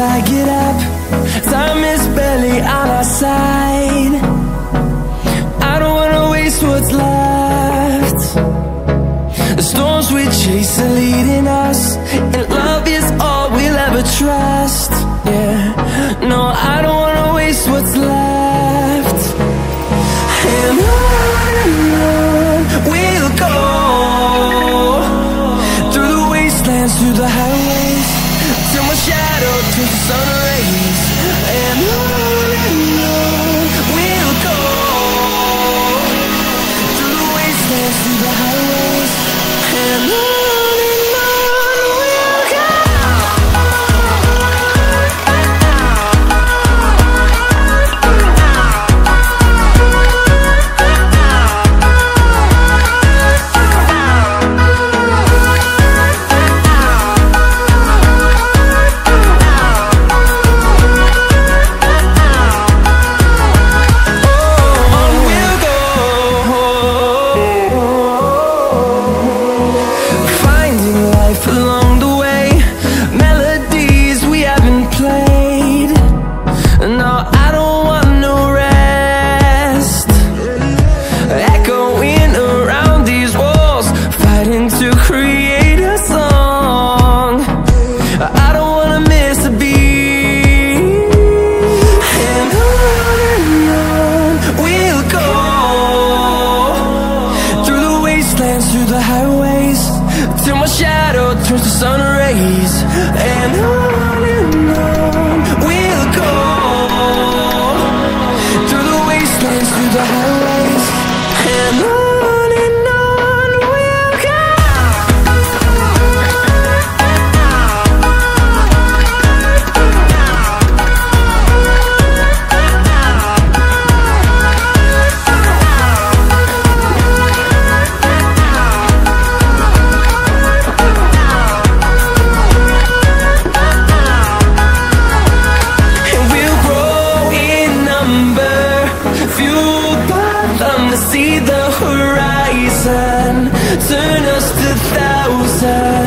I get up, time is barely on our side. I don't wanna waste what's left. The storms we chase are leading us, and love is all we'll ever trust. Yeah, no, I don't wanna waste what's left. And on we'll go, through the wastelands, through the highways, till my shadow turns to sun rays. And on we'll go, through the wastelands, through the highways, and on we'll go. Through the highways, till my shadow turns to sun rays. And on we'll go, through the wastelands, through the highways, and on we'll go. See the horizon, turn us to thousands.